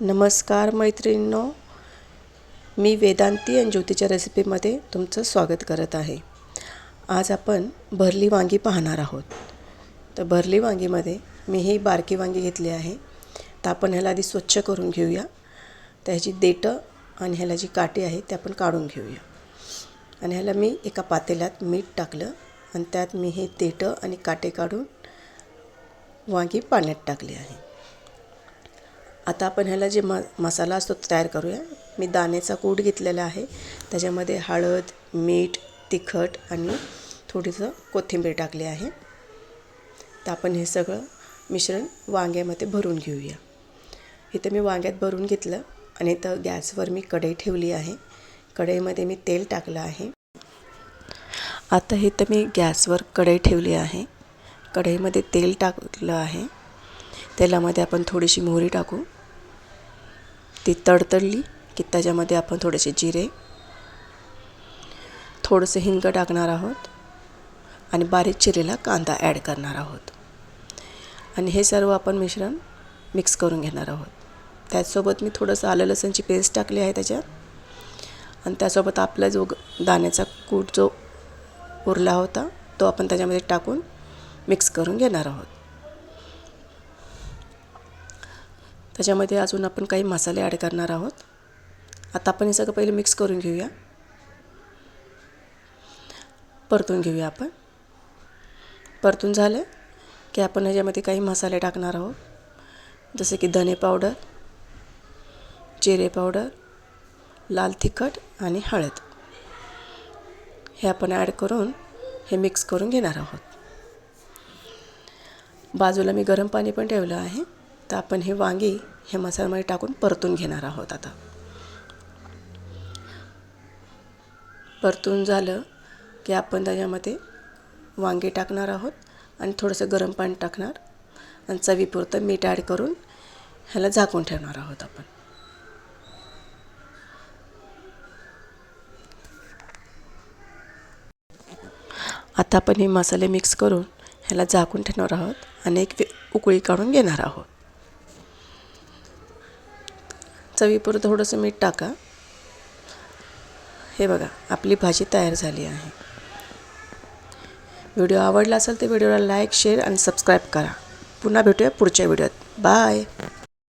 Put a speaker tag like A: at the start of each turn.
A: नमस्कार मैत्रिणींनो, मी वेदांती आणि ज्योतीच्या रेसिपीमध्ये तुमचं स्वागत करत आहे। आज आपण भरली वांगी पाहणार आहोत। तर भरली वांगीमध्ये मी ही बारकी वांगी घेतली आहे। तर आपण ह्याला आधी स्वच्छ करून घेऊया। त्याची देठं आणि ह्याला जी काठी आहे ते आपण काढून घेऊया। आणि ह्याला मी एका पातेल्यात मीठ टाकलं आणि त्यात मी हे देठं आणि काटे काढून वांगी पाण्यात टाकली आहे। आता आपण ह्याला जे मसाला असतो तयार करूया। मी दाण्याचा कूट घेतलेला आहे। त्याच्यामध्ये हळद, मीठ, तिखट आणि थोडीसं कोथिंबीर टाकली आहे। तर आपण हे सगळं मिश्रण वांग्यामध्ये भरून घेऊया। इथे मी वांग्यात भरून घेतलं आणि इथं गॅसवर मी कढई ठेवली आहे। कढईमध्ये मी तेल टाकलं आहे। आता इथं मी गॅसवर कढई ठेवली आहे। कढईमध्ये तेल टाकलं आहे। तेलामध्ये आपण थोडीशी मोहरी टाकू। ती तडतडली की त्याच्यामध्ये आपण थोडेसे जिरे, थोडंसं हिंग टाकणार आहोत आणि बारीक चिरलेला कांदा ॲड करणार आहोत। आणि हे सर्व आपण मिश्रण मिक्स करून घेणार आहोत। त्यासोबत मी थोडंसं आलं लसूणची पेस्ट टाकली आहे त्याच्यात। आणि त्यासोबत आपला जो दाण्याचा कूट जो उरला होता तो आपण त्याच्यामध्ये टाकून मिक्स करून घेणार आहोत। त्याच्यामध्ये अजून आपण काही मसाले ॲड करणार आहोत। आता आपण हे सगळं पहिले मिक्स करून घेऊया, परतून घेऊया आपण। परतून झालं की आपण ह्याच्यामध्ये काही मसाले टाकणार आहोत, जसे की धने पावडर, जिरे पावडर, लाल तिखट आणि हळद। हे आपण ॲड करून हे मिक्स करून घेणार आहोत। बाजूला मी गरम पाणी पण ठेवलं आहे। तर आपण हे वांगी हे मसाल्यामध्ये टाकून परतून घेणार आहोत। आता परतून झालं की आपण त्याच्यामध्ये वांगे टाकणार आहोत आणि थोडंसं गरम पाणी टाकणार आणि चवीपुरतं मीठ ॲड करून ह्याला झाकून ठेवणार आहोत आपण। आता आपण हे मसाले मिक्स करून ह्याला झाकून ठेवणार आहोत आणि एक उकळी काढून घेणार आहोत। चवीपुरतं थोडंसं मीठ टाका। हे बघा, आपली भाजी तयार झाली आहे। व्हिडिओ आवडला असेल तर व्हिडिओला लाईक, शेअर आणि सबस्क्राईब करा। पुन्हा भेटूया पुढच्या व्हिडिओत। बाय।